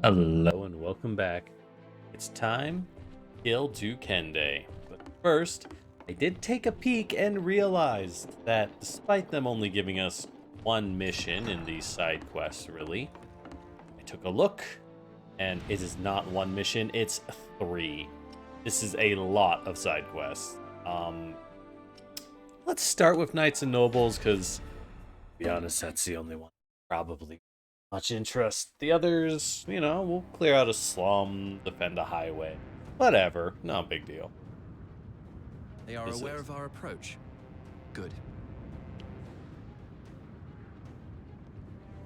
Hello and welcome back. It's time to kill Duke Hende. But first, I did take a peek and realized that despite them only giving us one mission in these side quests, really, I took a look and it is not one mission, it's three. This is a lot of side quests. Let's start with Knights and Nobles because, to be honest, that's the only one probably much interest. The others, we'll clear out a slum, defend a highway. Whatever, no big deal. They are aware of our approach. Good.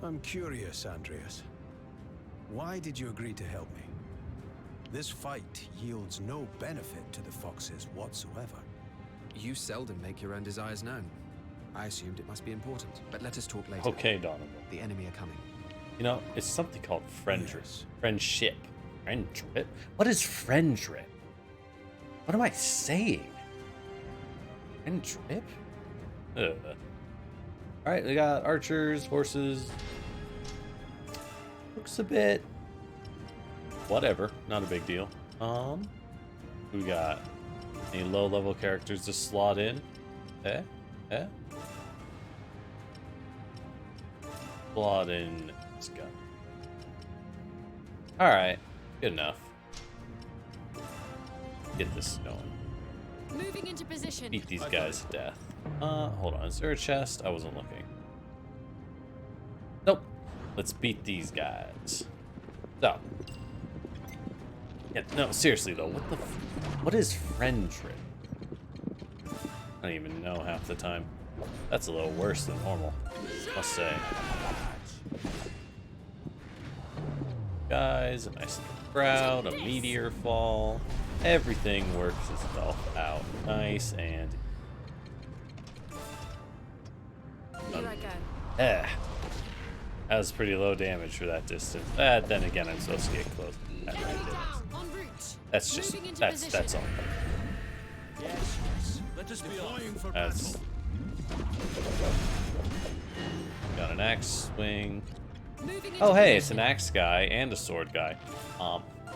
I'm curious, Andreas. Why did you agree to help me? This fight yields no benefit to the Foxes whatsoever. You seldom make your own desires known. I assumed it must be important, but let us talk later. Okay, Donovan. The enemy are coming. It's something called friendship. Yes. Friendship. Friendship? What is friendship? What am I saying? Friendship? Alright, we got archers, horses. Looks a bit... whatever, not a big deal. We got any low-level characters to slot in? Slot in this guy. Alright, good enough. Get this going. Moving into position. Beat these guys to death. Hold on, is there a chest? I wasn't looking. Nope. Let's beat these guys. So. Yeah, no, seriously though, what is friendship? I don't even know half the time. That's a little worse than normal, must say. Guys, a nice crowd, a meteor fall. Everything works itself out nice and... Here I go. That was pretty low damage for that distance. Then again, I'm supposed to get close. I really didn't. En route. That's just, Moving into that's position. all. Yes. Let us be deploying for That's... battle. got an axe swing. Moving into Oh hey, it's position. an axe guy and a sword guy.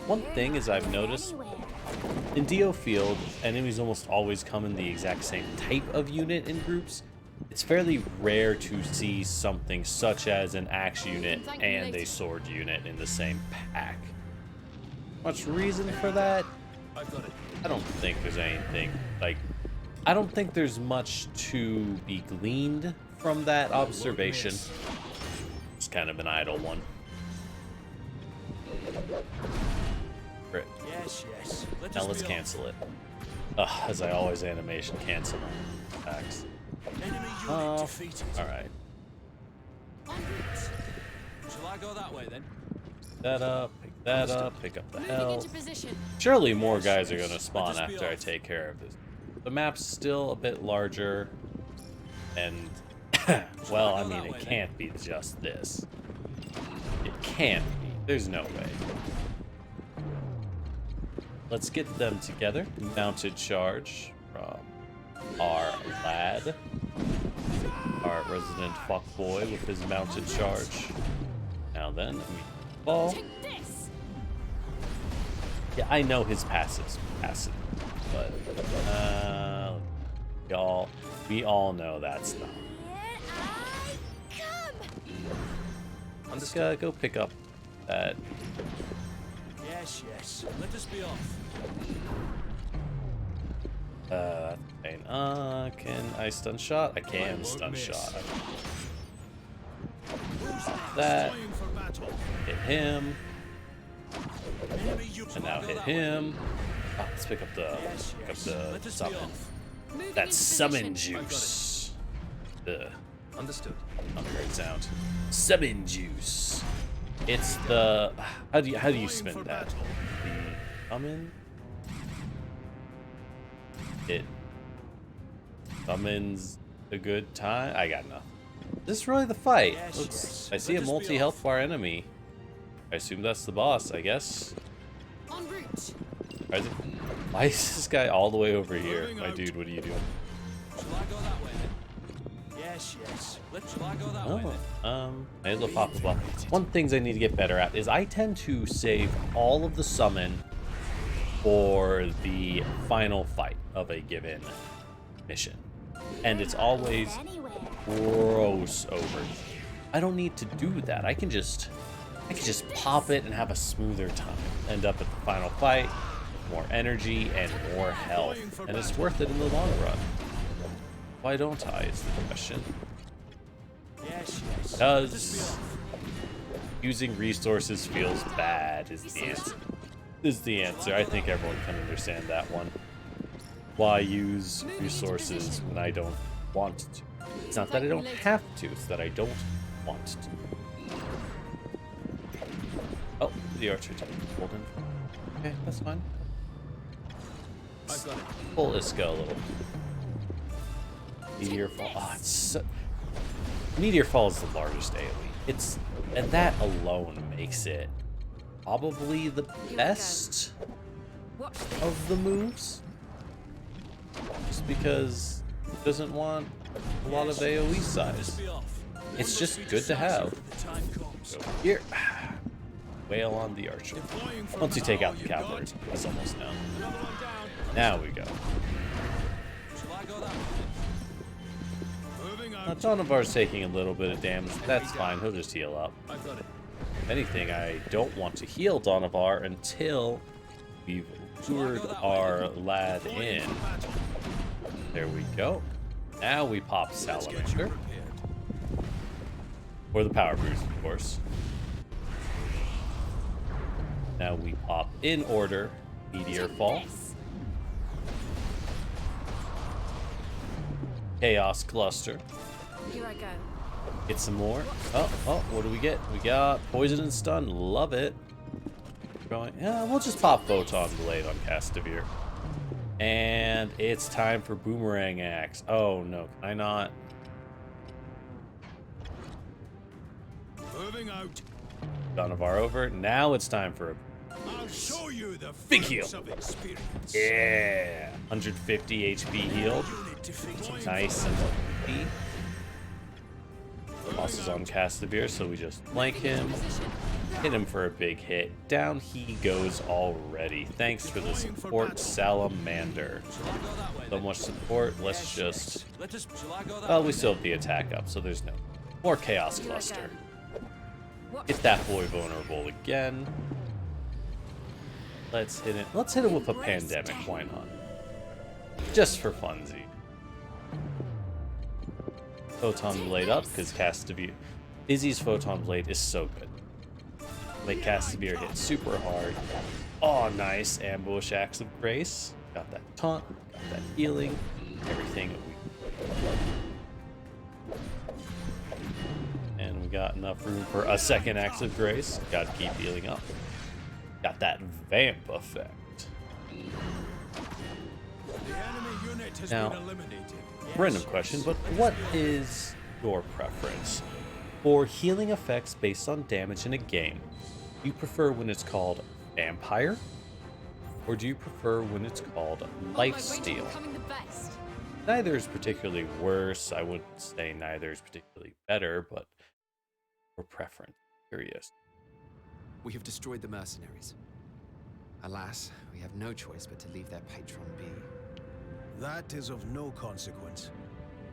One thing is I've noticed in DioField, enemies almost always come in the exact same type of unit in groups. It's fairly rare to see something such as an axe unit and a sword unit in the same pack. Much reason for that? I've got it. I don't think there's anything, like, I don't think there's much to be gleaned from that observation. It's kind of an idle one. Great. Yes. Now let's cancel it. As I always animation cancel my attacks. Enemy unit defeated. Alright. En route. Shall I go that way then? That up, pick that up, pick up the Moving health. into position. Surely more guys are gonna spawn Let us be after I off. take care of this. The map's still a bit larger, and well, I mean, it can't be just this. It can't be. There's no way. Let's get them together. Mounted charge from our lad, our resident fuckboy with his mounted charge. Now then, ball. Take this. Yeah, I know his passive's passive, but we all know that's not. Here I come. I'm just gonna go pick up that. Yes. Let us be off. That's pain. Can I stun shot? I can stun shot. That Deploying for battle. hit him, Enemy unit. and now hit him. Let's pick up the Let us be summon. off. Moving That into summon position. juice. Understood. Not a great sound. Summon juice. It's the how do you spin that? The summon. It summons a good time. I got nothing. Is this really the fight? Yes. I see a Let us be multi-health off. bar enemy. I assume that's the boss, I guess. En route. Why is this guy all the way over here? Moving My out. dude, what are you doing? Shall I go that way then? Yes, yes. Shall I go that way then? May as well pop a block. One of the things I need to get better at is I tend to save all of the summon for the final fight of a given mission. And it's always gross over. I don't need to do that. I can just pop it and have a smoother time. End up at the final fight, more energy and more health. And it's worth it in the long run. Why don't I is the question. Because using resources feels bad is the answer. I think everyone can understand that one. Why use resources when I don't want to? It's not that I don't have to, it's that I don't want to. Oh, the archer took golden. Okay, that's fine. I've got it. Pull Iska a little. Meteor Fall. Oh, it's so... Meteor Fall is the largest AoE. And that alone makes it probably the best of the moves. Just because it doesn't want a lot of AoE size. It's just good to have. So here. Wail on the archer. Once you take out the cavalry, he's almost down. Now we go. Now, Donovar's taking a little bit of damage. That's fine. He'll just heal up. If anything, I don't want to heal Donovar until we've lured our lad in. There we go. Now we pop Salamander. Or the power boost, of course. Now we pop in order Meteor Fall. Chaos Cluster. Here I go. Get some more. Oh, what do we get? We got Poison and Stun. Love it. Going. Yeah, we'll just pop Photon Blade on Castamere. And it's time for Boomerang Axe. Oh no, can I not? Moving out. Donovar over. Now it's time for a I'll show you the big heal. of experience. Yeah, 150 HP healed. Nice and lucky. Boss is on Castamere, so we just flank him. Hit him for a big hit. Down he goes already. Thanks for the support, Salamander. So much support. Let's just... Well, we still have the attack up, so there's no more Chaos Cluster. Get that boy vulnerable again. Let's hit it. Let's hit him with a pandemic. Why not? Just for funsies. Photon Blade up because Castamere. Izzy's Photon Blade is so good. Make Castamere hit super hard. Oh, nice. Ambush Axe of Grace. Got that taunt. Got that healing. Everything that we... And we got enough room for a second Axe of Grace. Gotta keep healing up. Got that vamp effect. Now, random question, but what is your preference for healing effects based on damage in a game? Do you prefer when it's called Vampire? Or do you prefer when it's called Lifesteal? Neither is particularly worse. I wouldn't say neither is particularly better, but for preference. Curious. We have destroyed the mercenaries. Alas, we have no choice but to leave their patron be. That is of no consequence.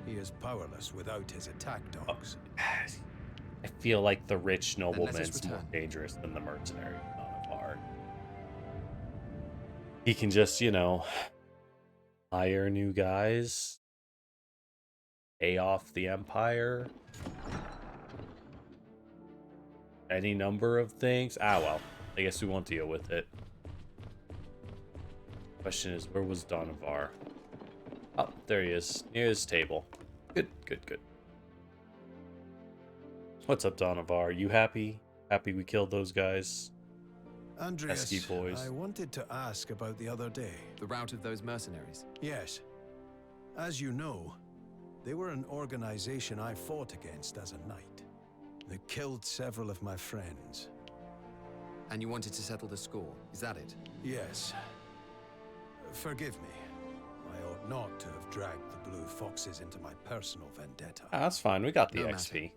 He is powerless without his attack dogs. I feel like the rich nobleman's more dangerous than the mercenary Donovar. He can just, you know, hire new guys, pay off the Empire, any number of things. Ah, well, I guess we won't deal with it. Question is, where was Donovar? Oh, there he is, near his table. Good, good, good. What's up, Donovar? You happy? Happy we killed those guys? Andreas, Pesky boys. I wanted to ask about the other day. The rout of those mercenaries? Yes. As you know, they were an organization I fought against as a knight. They killed several of my friends. And you wanted to settle the score, is that it? Yes. Forgive me. I ought not to have dragged the blue foxes into my personal vendetta. Ah, that's fine. We got the No XP. matter.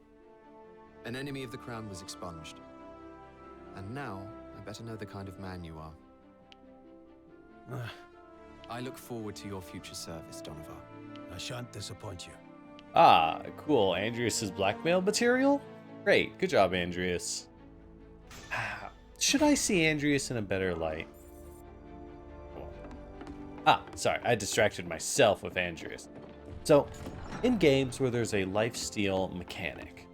An enemy of the crown was expunged. And now, I better know the kind of man you are. I look forward to your future service, Donovan. I shan't disappoint you. Ah, cool. Andreas's blackmail material? Great. Good job, Andreas. Should I see Andreas in a better light? Ah, sorry. I distracted myself with Andreas. So, in games where there's a lifesteal mechanic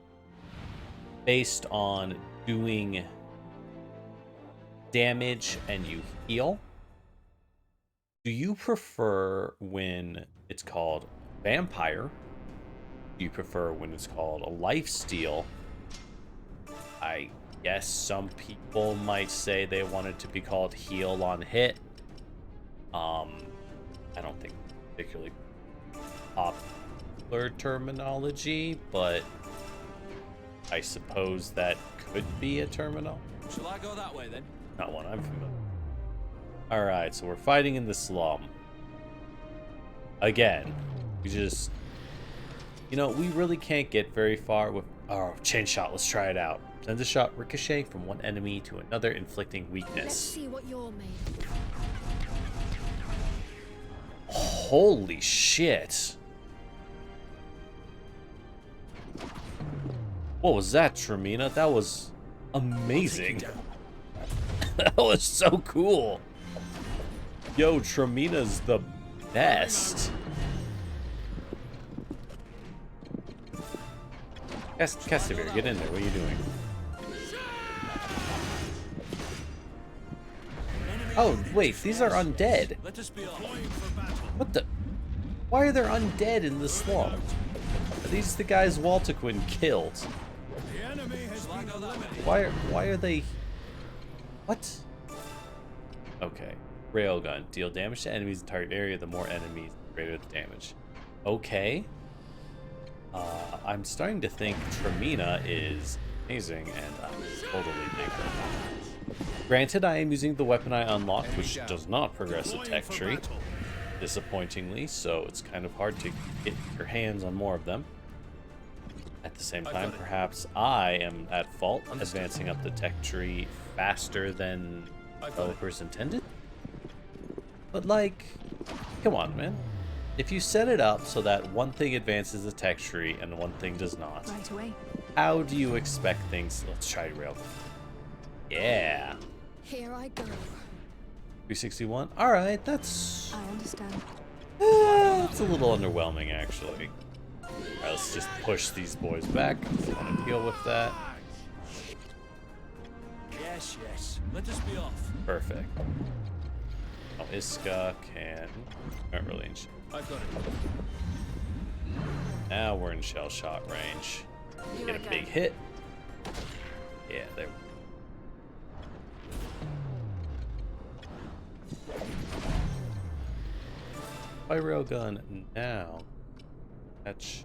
based on doing damage and you heal, do you prefer when it's called vampire? Do you prefer when it's called a lifesteal? I guess some people might say they want it to be called heal on hit. I don't think particularly popular terminology, but I suppose that could be a terminal. Shall I go that way then? Not one I'm familiar. Alright, so we're fighting in the slum. Again, we just... You know, we really can't get very far with... Oh, chain shot, let's try it out. Sends a shot ricocheting from one enemy to another, inflicting Let's weakness. see what you're made of. Holy shit. What was that, Tremina? That was amazing. That was so cool. Yo, Tremina's the best. Castivir, get in there. What are you doing? Oh, wait, these are undead. Let us be off. What the? Why are there undead in the slum? Are these the guys Waltequin killed? The enemy has been eliminated. Why are they... What? Okay. Railgun. Deal damage to enemies in target area. The more enemies, the greater the damage. Okay. I'm starting to think Tremina is amazing, and I'm totally thinking. Granted, I am using the weapon I unlocked, which does not progress a tech tree, disappointingly, so it's kind of hard to get your hands on more of them. At the same time, perhaps I am at fault, advancing up the tech tree faster than developers intended. But like, come on, man. If you set it up so that one thing advances the tech tree and one thing does not, Right away. how do you expect things? Let's try rail. Yeah. Here I go. 361. All right, that's I understand. it's a little underwhelming actually. All right, let's just push these boys back. I want to deal with that. Yes, yes. Let us be off. Perfect. Oh, Iska can. Aren't really in. I've got it. Now we're in shell shot range. Here Get I a go. big hit. Yeah, there. By railgun now. Catch.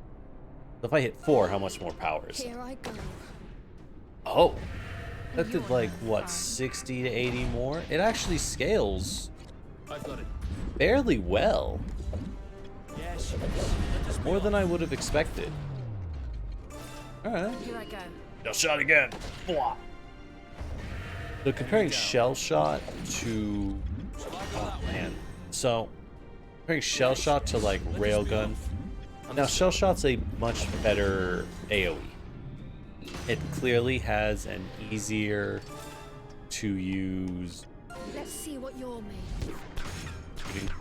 If I hit 4, how much more power is it? Here I go. Oh, that did like what, 60 to 80 more? It actually scales I've got it. fairly well, Yes, yes. Let us be more off. than I would have expected. All right. Here I go. Shell shot again. Blah. So comparing shell shot to, Shall I go oh that way? man, so comparing shell shot to like railgun. Now shell shot's a much better AOE. It clearly has an easier to use. Let's see what you're made of.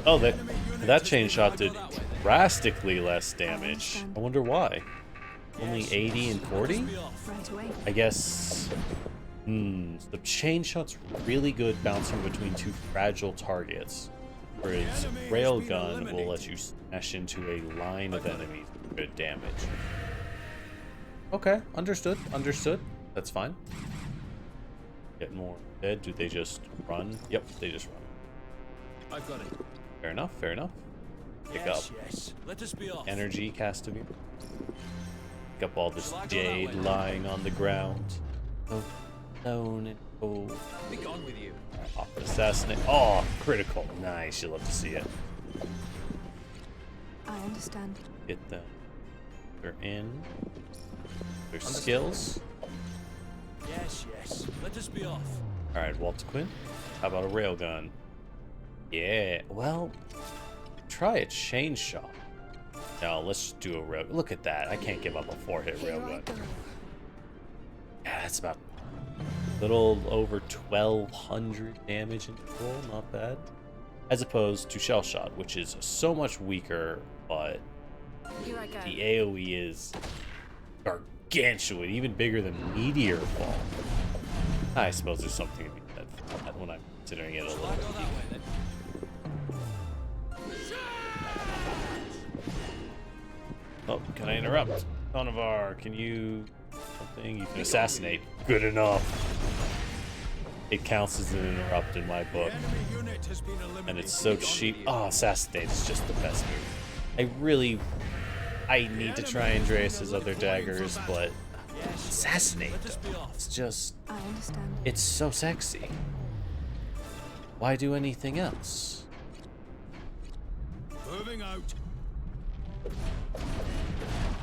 Oh, that chain shot did drastically less damage. I wonder why. Only 80 and 40? Be off. Right away. I guess. The chain shot's really good bouncing between two fragile targets, whereas railgun will let you smash into a line of enemies with good damage. Okay, understood. Understood. That's fine. Get more dead. Do they just run? Yep, they just run. I've got it. Fair enough. Fair enough. Pick up Yes, yes. Let us be off. energy, Castamere. Pick up all this Shall I go that jade way? lying on the ground. Oh, alone and Oh, Be gone with you. off assassinate. Oh, critical. Nice. You love to see it. I understand. Get them. They're in. Their skills. Yes, yes. Let us be off. All right, Walter Quinn. How about a railgun? Yeah. Well, try a chain shot. No, let's do a rail. Look at that. I can't give up a 4-hit Here I railgun. go. Yeah, that's about a little over 1,200 damage in total. Not bad. As opposed to shell shot, which is so much weaker, but Here I go. the AoE is gargantuan, even bigger than meteor fall. I suppose there's something to be said for that when I'm considering it a little I bit. go that way then. Oh, can I interrupt? Donovar, can you something? You can assassinate. Good enough. It counts as an interrupt in my book. Enemy unit has been eliminated. And it's so cheap. Oh, assassinate is just the best move. I need to try Andreas's other daggers, but assassinate Let us them. be off. It's just, I understand. it's so sexy. Why do anything else? Moving out.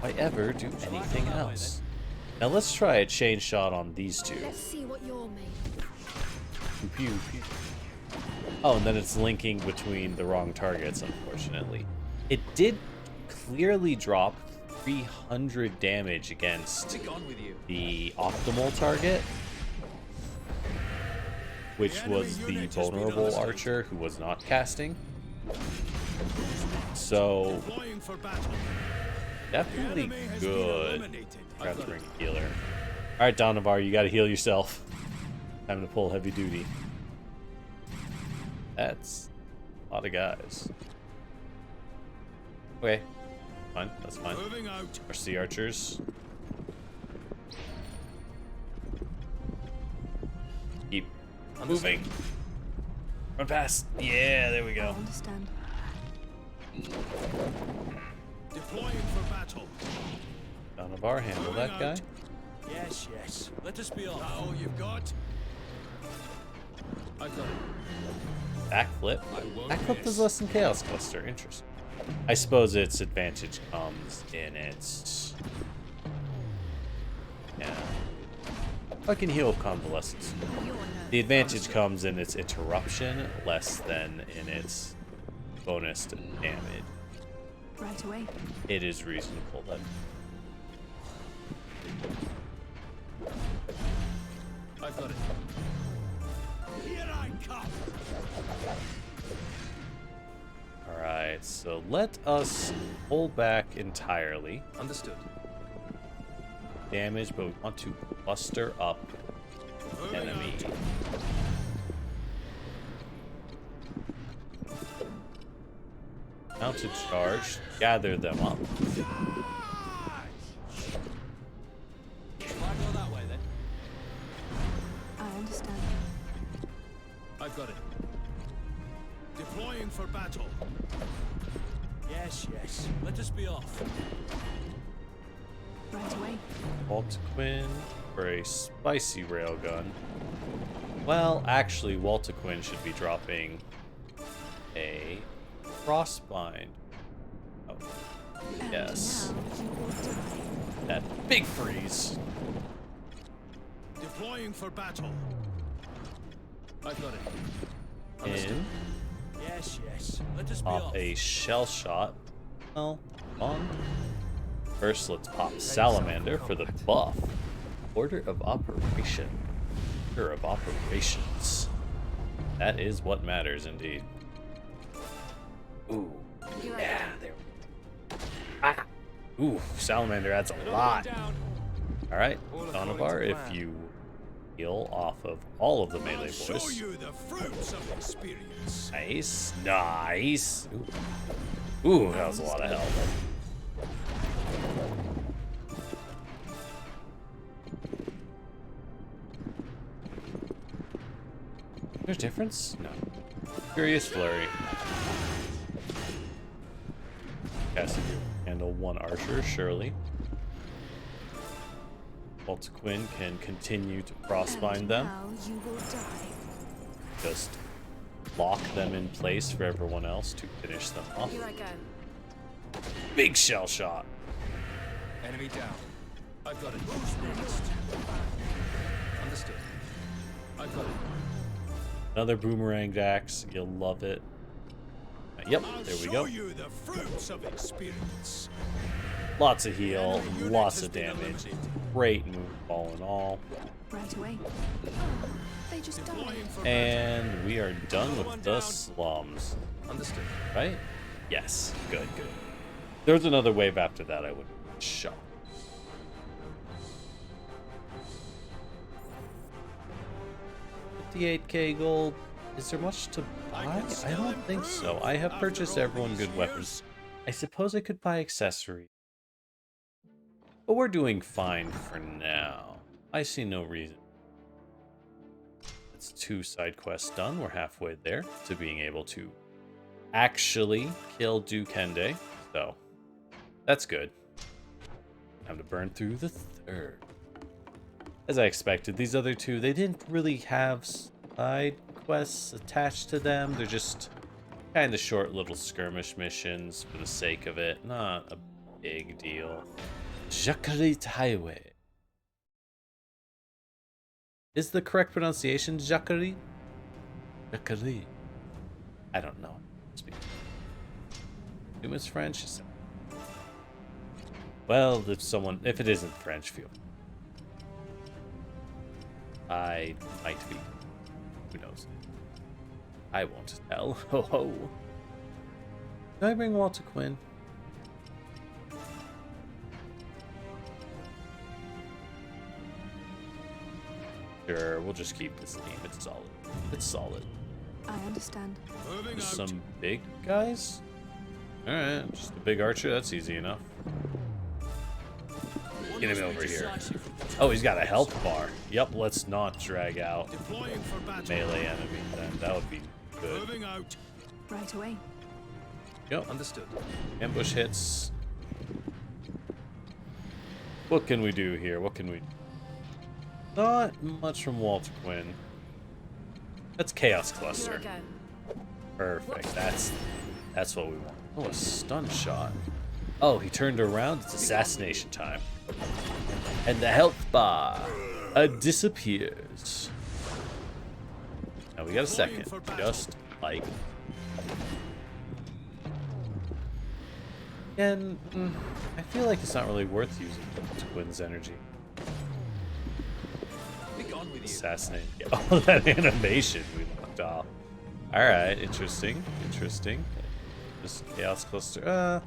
Why ever do anything else? Now let's try a chain shot on these two. Let's see what you're made of. Pew, pew, pew. Oh, and then it's linking between the wrong targets, unfortunately. It did clearly drop 300 damage against Be gone with you. the optimal target, which was the vulnerable archer who was not casting. So, Deploying for battle. definitely Enemy has been good. eliminated. Grab the ring healer. Alright, Donovar, you gotta heal yourself. Time to pull heavy duty. That's a lot of guys. Okay. Fine, that's fine. Moving out. Our sea archers. Keep moving. Run past. Yeah, there we I go. understand. Deploying for battle. Donovar, handle that guy. Yes, yes. Let us be off. That all you've got? I got it. Backflip. Backflip does less than Chaos Cluster. Interesting. I suppose its advantage comes in its... Yeah. I can heal Convalescence. The advantage comes in its interruption, less than in its bonus to damage. Right away. It is reasonable then. I've got it. Here I come. Alright, so let us pull back entirely. Understood. Damage, but we want to cluster up enemy. Mounted charge, gather them up. I go that way then. I understand. I've got it. Deploying for battle. Yes, yes. Let us be off. Right away. Walter Quinn for a spicy railgun. Well, actually, Walter Quinn should be dropping a crossbind. Oh, And yes. now you will die. That big freeze. Deploying for battle. I've got it. In. Yes, yes. Let us be Pop off. a shell shot. Well, on. First, let's pop Salamander for the buff. Order of operation. Order of operations. That is what matters indeed. Ooh. Here I Yeah, go. there we go. Ah. Ooh, Salamander adds a lot. Alright, Donovar, if you heal off of all of the melee I'll show boys. you the fruits of experience. Nice, nice. Ooh, that was a lot of health. There's a difference? No. Furious Flurry. Cassidy handle one archer, surely. Walter Quinn can continue to frostbind And them. now you will die. Just lock them in place for everyone else to finish them off. Here I go. Big shell shot. Enemy down. I've got it. Who's next? Understood. I've got it. Another boomerang axe. You'll love it. Yep, there we go. Show you the fruits of experience. Lots of heal, lots of damage. Great move, all in all. Right away. They just died. And we are done with the slums. Understood. Right? Yes. Good, good. There's another wave after that, I would shock. $58k gold. Is there much to buy? I don't think so. I have purchased everyone good weapons. I suppose I could buy accessories. But we're doing fine for now. I see no reason. That's 2 side quests done. We're halfway there to being able to actually kill Duke Hende. So, that's good. Time to burn through the 3rd. As I expected, these other 2, they didn't really have side quests attached to them. They're just kind of short little skirmish missions for the sake of it. Not a big deal. Jacquerie Highway. Is the correct pronunciation Jacquerie? Jacquerie. I don't know. Assume it's French. Well, if it isn't French, feel. I might be. Who knows? I won't tell. Ho ho. Can I bring Walter Quinn? Sure, we'll just keep this theme. It's solid. It's solid. I understand. Some big guys? Alright, just a big archer. That's easy enough. Get him over here. Oh, he's got a health bar. Yep, let's not drag out melee enemy then. That would be good. Right away. Yep. Understood. Ambush hits. What can we do here? What can we... Not much from Walter Quinn. That's Chaos Here Cluster. I go. Perfect. That's what we want. Oh, a stun shot. Oh, he turned around. It's assassination time. And the health bar disappears. Now we got a second. Just like. And I feel like it's not really worth using Quinn's energy. Assassinate. Oh, that animation we locked off. Alright, interesting. Interesting. Just Chaos Cluster.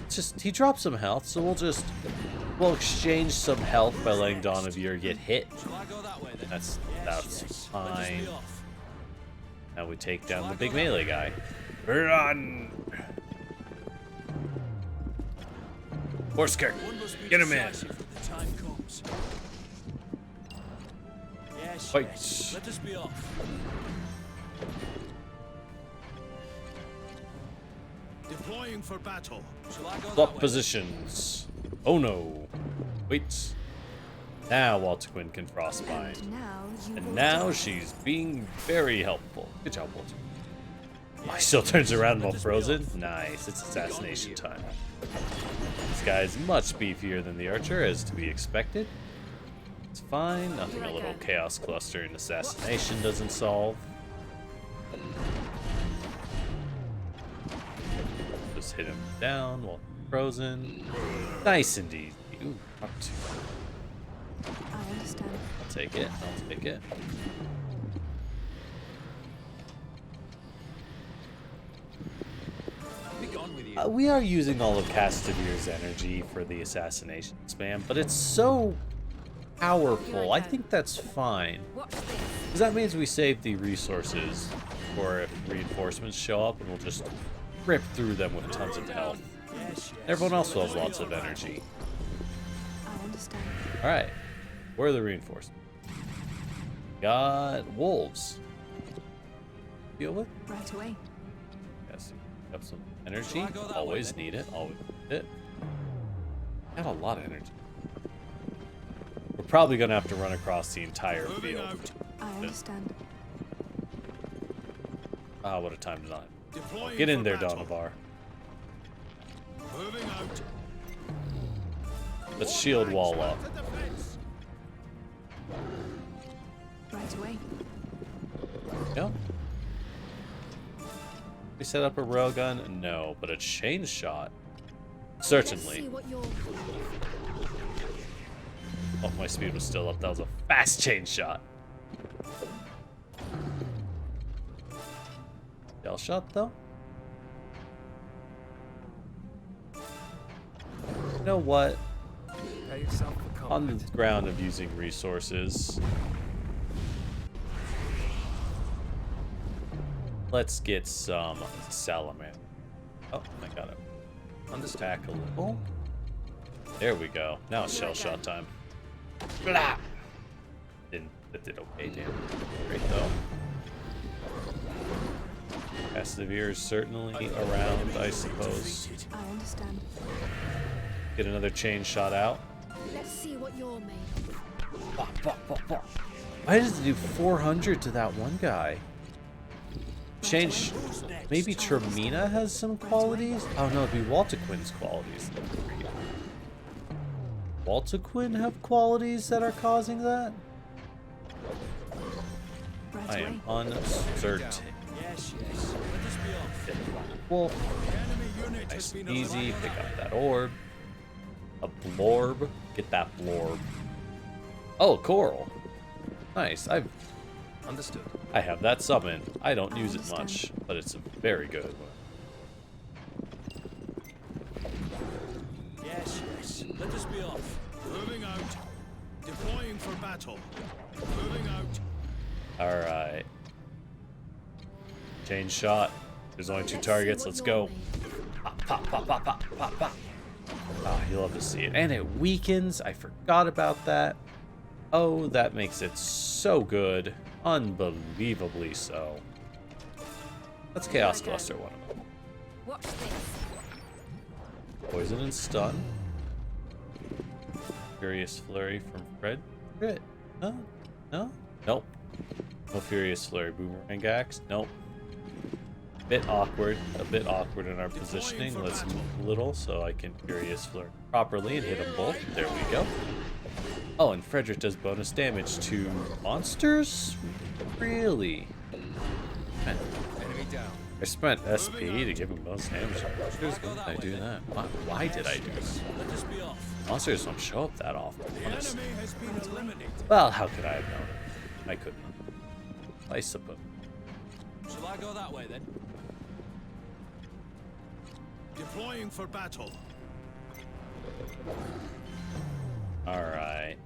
Just he dropped some health, so we'll exchange some health by letting Dawn of Year get hit. That's fine. Now we take down the big melee guy. Run! Horsekick! Get him in! Fight! Let us be off. Deploying for battle. Swap positions. Oh no. Wait. Now Walter Quinn can frostbind. And now she's being very helpful. Good job, Walter. Oh, he still turns around while frozen. Nice. It's assassination time. This guy's much beefier than the archer, as to be expected. It's fine. Nothing a little chaos cluster and assassination doesn't solve. Just hit him down while frozen. Nice indeed. Ooh, up to. I understand. I'll take it. I'll take it. We are using all of Castavir's energy for the assassination spam, but it's so powerful. I think that's fine. Because that means we save the resources for if reinforcements show up, and we'll just rip through them with tons of health. Everyone else will have lots of energy. I understand. Alright. Where are the reinforcements? Got wolves. Deal with? Right away. Yes. Got some energy. Always need it. Always need it. Got a lot of energy. We're probably gonna have to run across the entire Moving field. out. I understand. Ah, what a time to not. Deploying Get in for there, battle. Donovar. Moving out. Let's shield wall up. To defense. Right away. Yeah. We set up a railgun? No, but a chain shot? Let's Certainly. see what you're. Oh, my speed was still up. That was a fast chain shot. Shell shot, though? You know what? Prepare yourself for On combat. the ground of using resources, let's get some salamander. Oh, I got it. Understack a little. There we go. Now it's shell shot time. Blah! That did okay, damn. Great though. Persevere is certainly around, I suppose. I understand. Get another chain shot out. Let's see what you're made of. Why does it do 400 to that one guy? Change. Maybe Termina has some qualities? Oh no, it'd be Waltequin's qualities. Waltequin have qualities that are causing that? Right I away. am uncertain. Yes, yes. Let us be off. Well, Enemy unit nice has been and easy. eliminated. Pick up that orb. A blorb. Get that blorb. Oh, coral. Nice. Understood. I have that summon. I don't I use it understand. much, but it's a very good one. Yes, yes. Let us be off. Moving out. Deploying for battle. Moving out. Alright. Chain shot. There's only two Let's see targets. what Let's you're go. made of. Pop, pop, pop, pop, pop, pop, pop. Ah, you love to see it. And it weakens. I forgot about that. Oh, that makes it so good. Unbelievably so. Let's Chaos Cluster one of them. Watch this. Poison and stun. Furious Flurry from Fred. Crit. No? No? Nope. No Furious Flurry. Boomerang Axe. Nope. A bit awkward in our positioning. for Let's battle. move a little so I can Furious Flurry properly and hit them both. There we go. Oh, and Frederick does bonus damage to monsters? Really? Man, Enemy down. I spent SP to give him bonus damage to monsters. Why did I do that? Why did I do that? Let us be off. Monsters don't show up that often. The Honestly. enemy has been eliminated. Well, how could I have known it? I couldn't. I suppose. Shall I go that way then? Deploying for battle. Alright.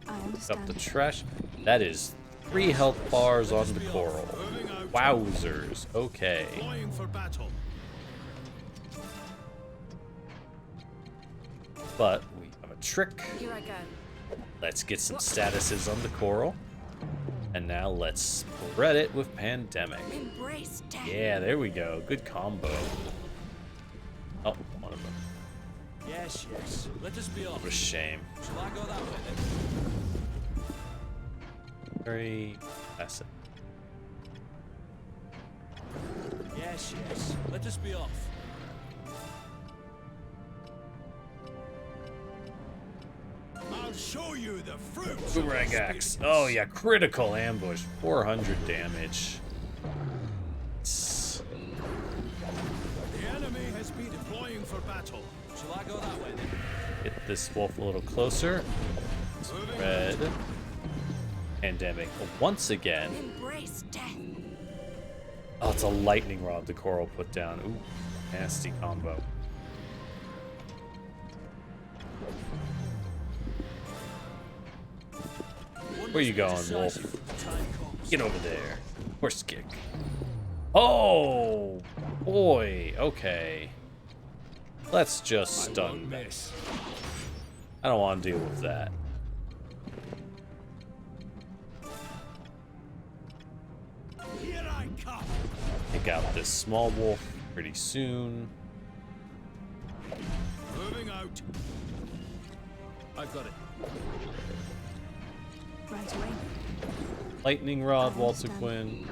I Up understand. the trash. That is 3 health bars on the coral. Moving out. Wowzers. Okay. Deploying for battle. But we have a trick. Here I go. Let's get some statuses on the coral. And now let's spread it with Pandemic. Embrace death. Yeah, there we go. Good combo. Oh, one of them. Yes, yes. Let us be off. What a shame. Shall I go that way then? Very passive. Yes, yes. Let us be off. I'll show you the fruits. Boomerang axe. Oh yeah, critical ambush. 400 damage. The enemy has been deploying for battle. Shall I go that way then? Get this wolf a little closer. Spread. Pandemic once again. Embrace death. Oh, it's a lightning rod the coral put down. Ooh, nasty combo. Where you going, wolf? Get over there. Horse kick. Oh, boy. Okay. Let's just stun them. Miss. I don't want to deal with that. Here I come. Take out this small wolf pretty soon. Moving out. I've got it. lightning rod, Walter Quinn.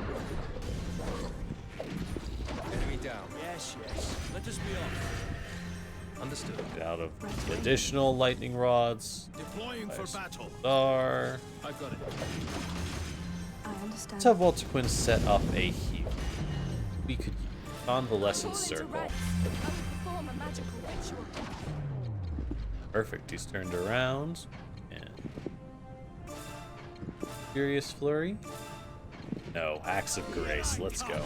Enemy down. Yes, yes. Let us be off. Understood. Out of additional lightning rods. Deploying for Nice. battle. Star. I've got it. I understand. Let's have Walter Quinn set up a heal. We could use convalescent circle. Perform a magical ritual. Perfect. He's turned around. And Furious Flurry. No, Axe of Grace. Let's go.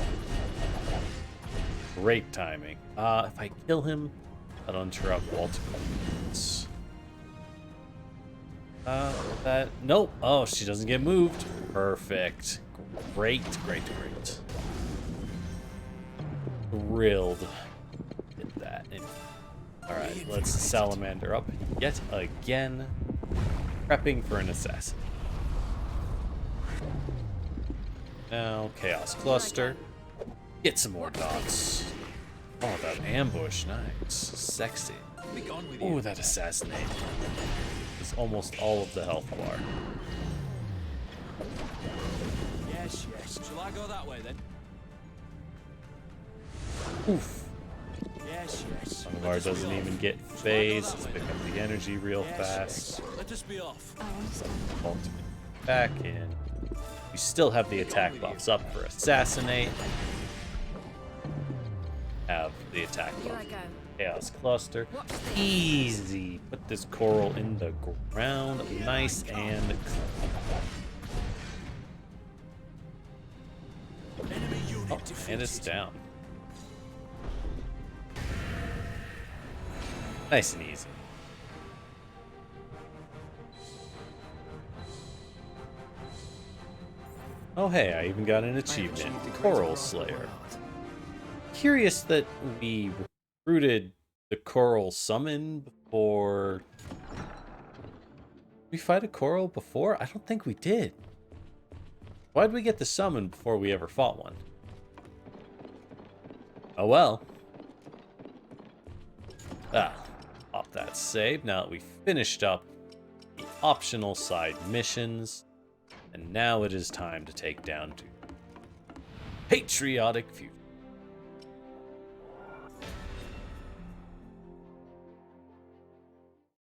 Great timing. If I kill him, that'll interrupt Walter Quinn's. Nope. Oh, she doesn't get moved. Perfect. Great, great, great. Thrilled. Get that. Alright, let's salamander up yet again. Prepping for an assassin. Now, Chaos Cluster. Get some more dots. Oh, that ambush. Nice. Sexy. Be gone with you. Ooh, that assassinate. It's almost all of the health bar. Yes, yes. Shall I go that way then? Oof. Yes, yes. Sungar doesn't even get phased. Let's pick up the energy real fast. Let us be off. I understand. Ultimate back in. We still have the attack buffs up for assassinate. Have the attack Here buff. I go. Chaos Cluster. Watch this. Easy. Put this coral in the ground. Nice and clean. Enemy unit Oh, defeated. and it's down. Nice and easy. Oh hey, I even got an achievement. Coral Slayer. Curious that we recruited the Coral Summon before... Did we fight a Coral before? I don't think we did. Why'd we get the summon before we ever fought one? Oh well. Pop that save now that we finished up the optional side missions. And now it is time to take down to Patriotic Future.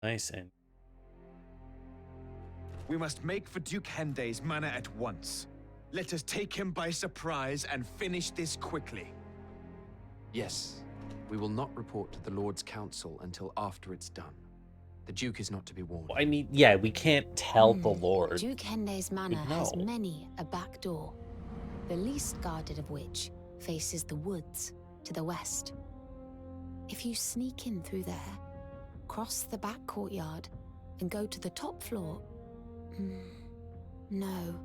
Nice and We must make for Duke Hende's manor at once. Let us take him by surprise and finish this quickly. Yes. We will not report to the Lord's Council until after it's done. The Duke is not to be warned. I mean, yeah, we can't tell the Lord. Duke Hende's manor has know. many a back door, the least guarded of which faces the woods to the west. If you sneak in through there, cross the back courtyard, and go to the top floor... No.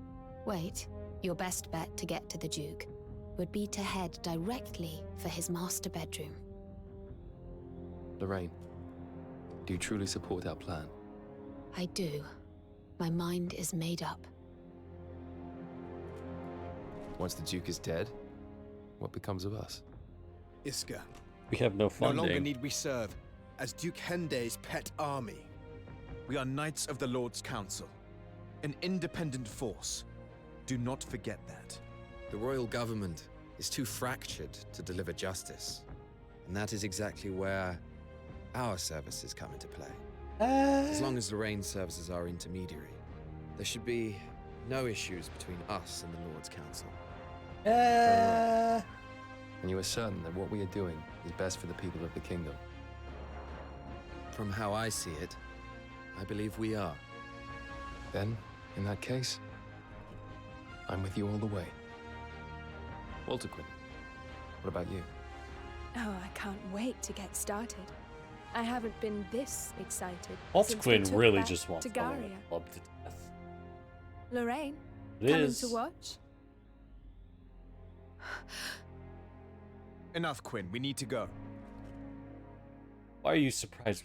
Wait. Your best bet to get to the Duke would be to head directly for his master bedroom. Lorraine, do you truly support our plan? I do. My mind is made up. Once the Duke is dead, what becomes of us? Iska, We have no no funding. longer need we serve as Duke Hende's pet army. We are Knights of the Lord's Council, an independent force. Do not forget that. The royal government is too fractured to deliver justice. And that is exactly where our services come into play. As long as Lorraine serves as our intermediary, there should be no issues between us and the Lord's Council. And you are certain that what we are doing is best for the people of the kingdom? From how I see it, I believe we are. Then, in that case, I'm with you all the way. Walter Quinn, what about you? Oh, I can't wait to get started. I haven't been this excited Walter since we Quinn took really back just wants to to Garia. club to death. Lorraine, It coming is. to watch? Enough, Quinn. We need to go. Why are you surprised?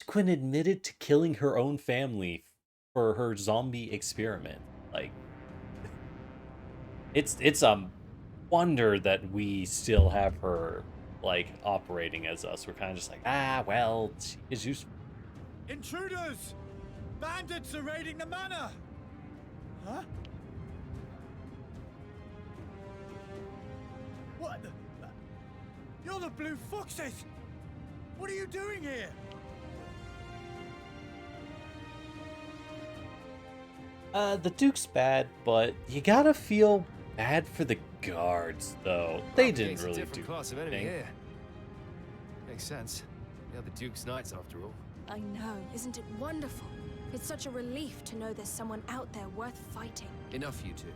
Quinn admitted to killing her own family for her zombie experiment. Like, it's a wonder that we still have her like operating as us. We're kind of just like, well, she is useful. Intruders! Bandits are raiding the manor! Huh? What the... You're the Blue Foxes! What are you doing here? The Duke's bad, but you gotta feel bad for the guards, though. They didn't really do class of enemy anything. here. Makes sense. They are the Duke's knights after all. I know, isn't it wonderful? It's such a relief to know there's someone out there worth fighting. Enough, you two.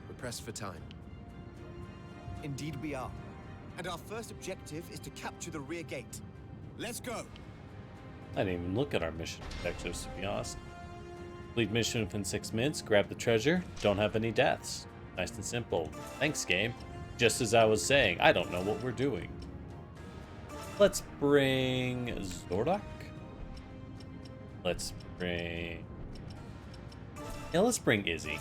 We're pressed for time. Indeed we are. And our first objective is to capture the rear gate. Let's go! I didn't even look at our mission objectives, to be honest. Complete mission within 6 minutes, grab the treasure, don't have any deaths. Nice and simple. Thanks, game. Just as I was saying, I don't know what we're doing. Let's bring Zordok. Let's bring... Yeah, let's bring Izzy.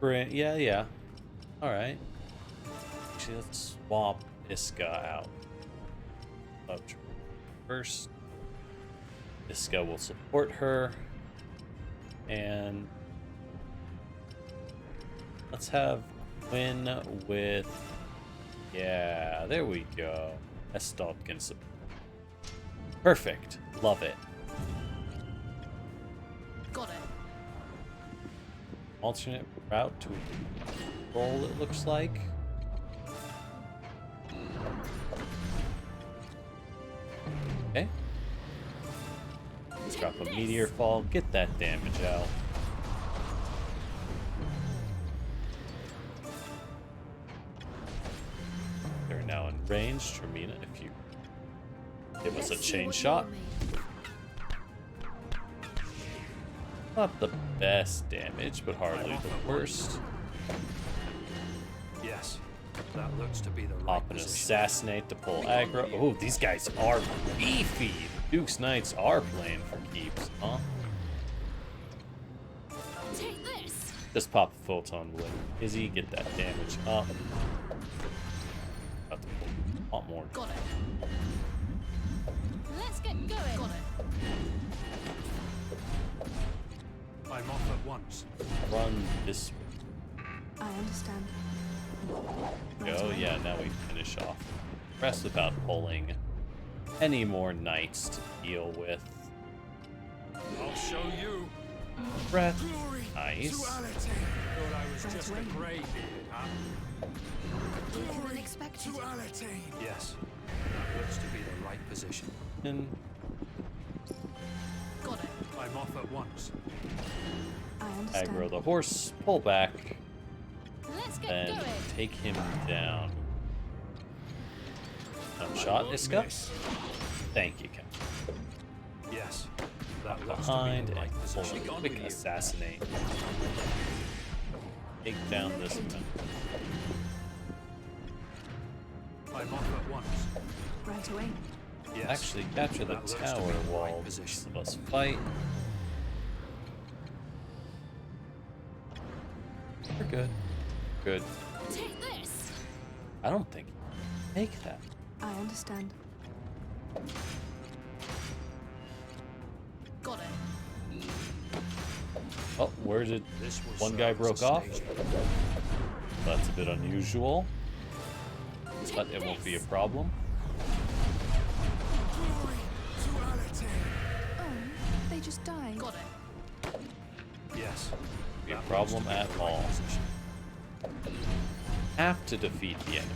Yeah. Alright. Actually, let's swap Iska out. First, Iska will support her. And let's have Quinn with... Yeah, there we go. Estop can support. Perfect. Love it. Got it. Alternate route to a roll, it looks like. Okay. Let's drop a meteor fall, get that damage out. They're now in range. Termina, if you give us a chain shot. Not the best damage, but hardly the worst. Yes, that looks to be the right Hop and position. assassinate to pull aggro. Oh, these guys are beefy. Duke's Knights are playing for keeps, huh? Take this. Just pop a photon blade. Izzy, get that damage up. About to pull a lot more. Got it. Let's get going. Got it. I'm off at once. Run this way. I understand. Go. Yeah, now we finish off. Rest without pulling any more knights to deal with. I'll show you. Breath. Glory Nice. to Alatain! Thought I was just a grey beard, huh? Glory Unexpected. to Alatain! Yes, that looks to be the right position. And Got it. I'm off at once. I understand. aggro the horse. Pull back. Let's get Then going. take him down. One shot, Iska. Thank you, Captain. Yes, that looks to Behind be the and right pull position. a quick assassinate. Take down this man. I'm off at once. Right away. Yes, Actually, capture the that looks to tower be the right while position. both of us fight. We're good. Good. Take this. I don't think you can take that. I understand. Got it. Oh, where did This will one serve guy as a broke off? stage. That's a bit unusual, but it won't be a problem. Glory to Alatain! Oh, they just died. Got it. Yes, Be a that problem looks to at be the right all. position. Have to defeat the enemy.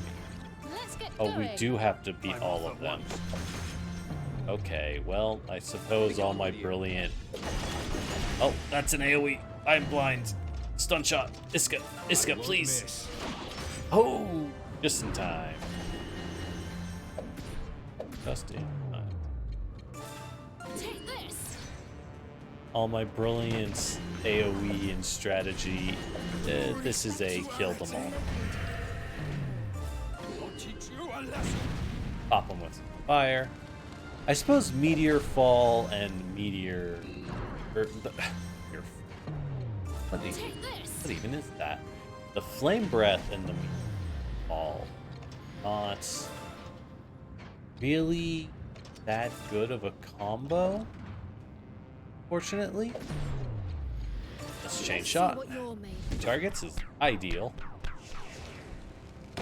Let's get Oh, going. we do have to beat I'm all off of at them. once. Okay, well, I suppose all my brilliant... Oh, that's an AoE. I'm blind. Stun shot. Iska, please. Oh, just in time. Just in time. Take this. All my brilliance, AoE, and strategy. This is a kill them all. I'll teach you a lesson. Pop them with fire. I suppose meteor fall and meteor. What even is that? The flame breath and the meteor fall. Not really that good of a combo, fortunately. Let's change shot. What you're made Two targets is ideal.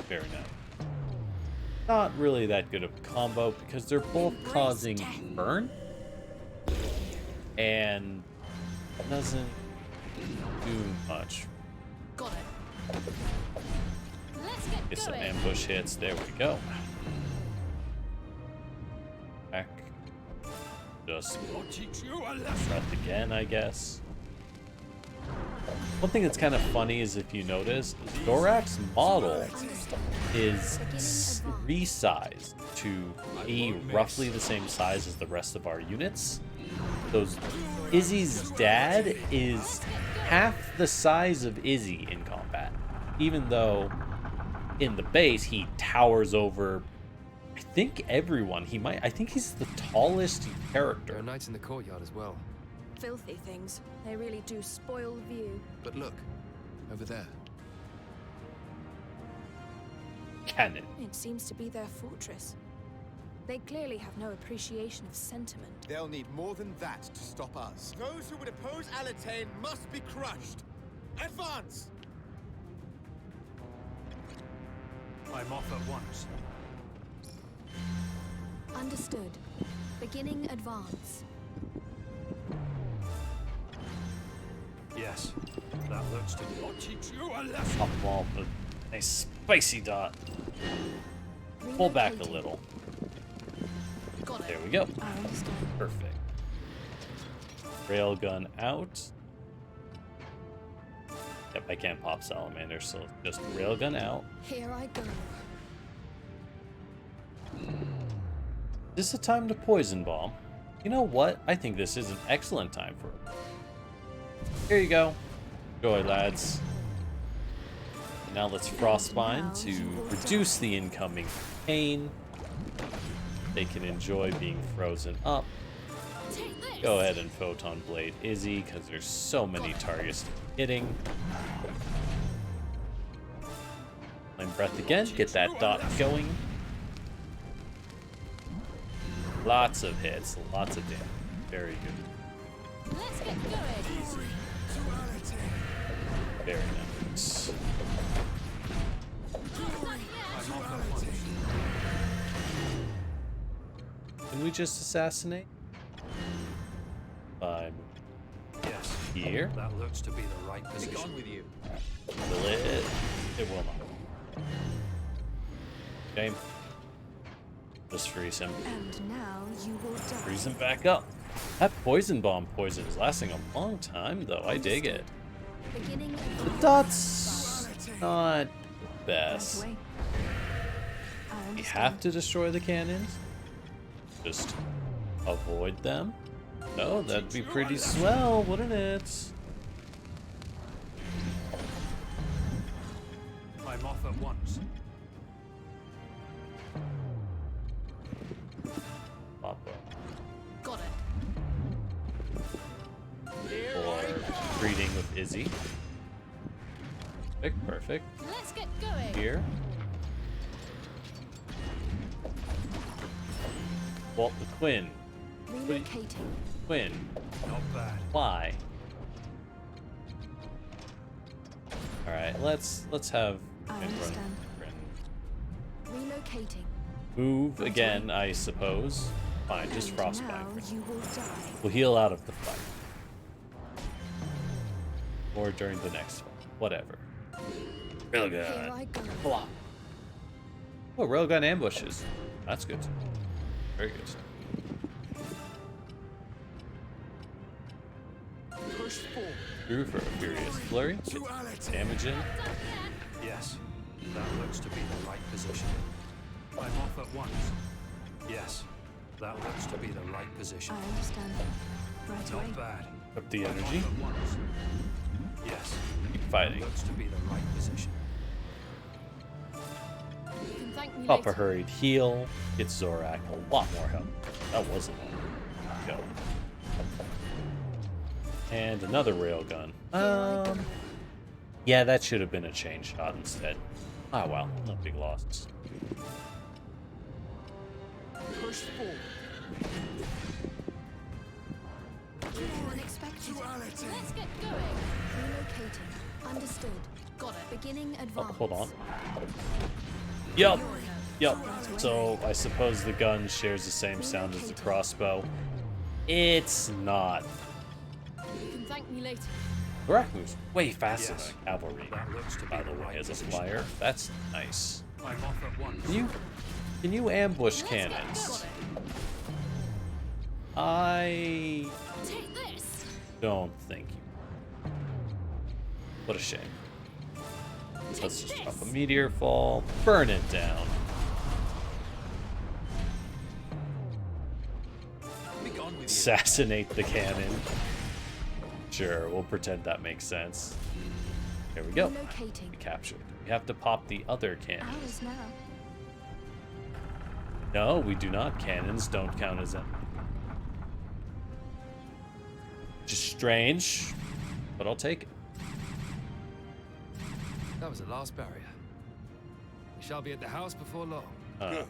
Very nice. Not really that good of a combo because they're both causing burn. And it doesn't do much. Got it. Let's Get get some going. ambush hits. There we go. Back. Just I'll teach you a lesson. breath again, I guess. One thing that's kind of funny is if you notice, Zorak's model is resized to be roughly the same size as the rest of our units. Izzy's dad is half the size of Izzy in combat, even though in the base he towers over, I think, everyone. I think he's the tallest There character. are knights in the courtyard as well. Filthy things. They really do spoil the view. But look, over there. Cannon. It seems to be their fortress. They clearly have no appreciation of sentiment. They'll need more than that to stop us. Those who would oppose Alatain must be crushed. Advance! I'm off at once. Understood. Beginning advance. Yes, that looks to be. I'll teach you a lesson. Pop them all with a nice spicy dot. Pull back a Relocating. little. Got it. There we go. I understand. Perfect. Railgun out. Yep, I can't pop Salamander, so just railgun out. Here I go. Is this a time to poison bomb? You know what? I think this is an excellent time for it. Here you go. Enjoy, lads. Now let's Frostbind to reduce the incoming pain. They can enjoy being frozen up. Take this. Go ahead and Photon Blade Izzy, because there's so many targets hitting. Flame Breath again, get that dot going. Lots of hits, lots of damage. Very good. Let's get going. Very nice. Can we just assassinate? By Yes, here? that looks to be the right position. with you. Will it? It will not. Okay. Just freeze him. And now you will die. Freeze him back up. That poison bomb poison is lasting a long time, though. I dig it. Beginning The advance. dot's not Right best. away. I We understand. have to destroy the cannons. Just avoid them. No, that'd be pretty swell, wouldn't it? I'm off at once. Pop up. Got it. Or treating with Izzy. Perfect, perfect. Let's get going. Here. Walt the Quinn. Relocating. Quinn. Not bad. Why? Alright, let's have I Quinn understand. run. Relocating. Move again, I suppose. Fine, just And frostbite. now you will die. We'll heal out of the fight. Or during the next one. Whatever. Here Railgun. I go. Blah. Oh, railgun ambushes. That's good. Very good. Push forward. Through for a furious flurry. Damage in. Yes, that looks to be the right position. I'm off at once. Yes, that looks to be the right position. I understand. Right away. Not bad. Up the I'm energy. off at once. Yes, Keep that fighting. looks to be the right position. You can thank me Pop a later. hurried heal. Get Zorak a lot more help. That wasn't go. And another railgun. Yeah, that should have been a chain shot instead. Ah well, no big loss. Push forward. Let's get going. Relocating. Understood. Got it. Beginning Oh, advance. hold on. Yup. Yup. So I suppose the gun shares the same sound as the crossbow. It's not. You can thank me later. Zorak moves way faster Yes. than cavalry. That looks to be By the way, right as a position. flyer, that's nice. I'm off at once. Can you ambush Let's get cannons? going. I Take this. don't think you. What a shame. Let's just drop a meteor fall, burn it down. Assassinate the cannon. Sure, we'll pretend that makes sense. Here we go. Relocating. We captured. We have to pop the other cannon. Ours now. No, we do not. Cannons don't count as them. Just strange, but I'll take it. That was the last barrier. We shall be at the house before long. Good.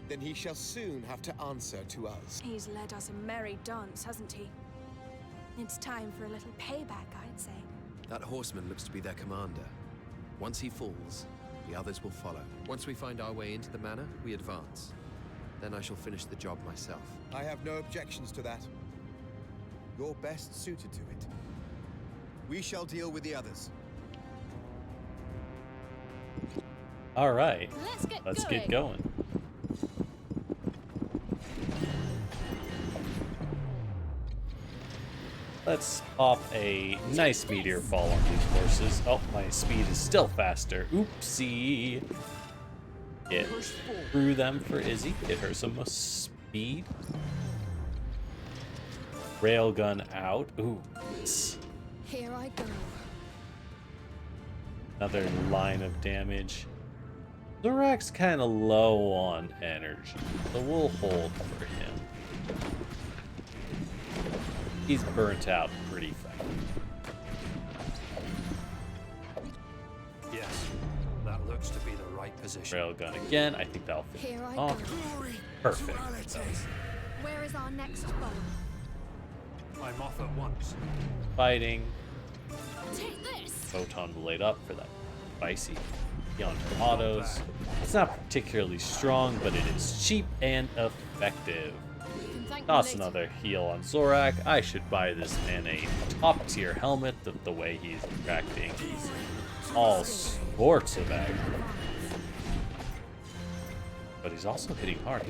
Then he shall soon have to answer to us. He's led us a merry dance, hasn't he? It's time for a little payback, I'd say. That horseman looks to be their commander. Once he falls, the others will follow. Once we find our way into the manor, we advance. Then I shall finish the job myself. I have no objections to that. You're best suited to it. We shall deal with the others. All right, Let's get going. Let's pop a nice meteor fall on these horses. Oh, my speed is still faster. Oopsie. Get through them for Izzy. Get her some speed. Railgun out. Ooh. Here I go. Another line of damage. Zorak's kind of low on energy, so we'll hold for him. He's burnt out pretty fast. Yes, that looks to be the right position. Railgun again. I think that'll fit. Here I Oh, go. perfect. Where is our next foe? I'm off at once. Fighting. Take this. Photon blade up for that spicy beyond autos. It's not particularly strong, but it is cheap and effective. You can thank Toss me later. another heal on Zorak. I should buy this man a top tier helmet the way he's attracting all sorts of aggro. But he's also hitting hard.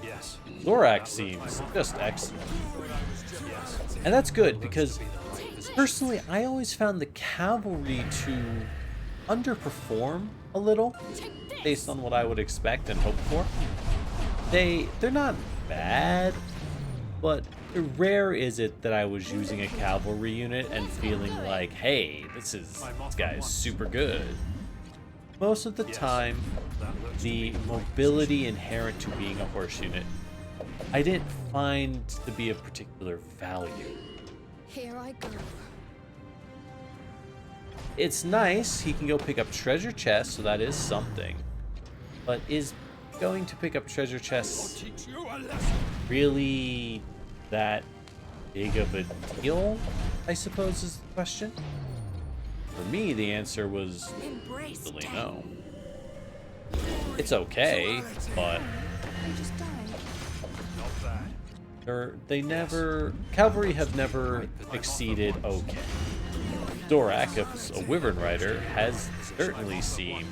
Yes. Zorak seems just excellent. And that's good because personally I always found the cavalry to underperform a little based on what I would expect and hope for. They're not bad, but rare is it that I was using a cavalry unit and feeling like, hey, this guy is super good. Most of the time, the mobility inherent to being a horse unit, I didn't find to be of particular value. Here I go. It's nice, he can go pick up treasure chests, so that is something. But is going to pick up treasure chests really that big of a deal, I suppose is the question? For me, the answer was really no. It's okay, but cavalry have never exceeded okay. Zorak, as a wyvern rider, has certainly seemed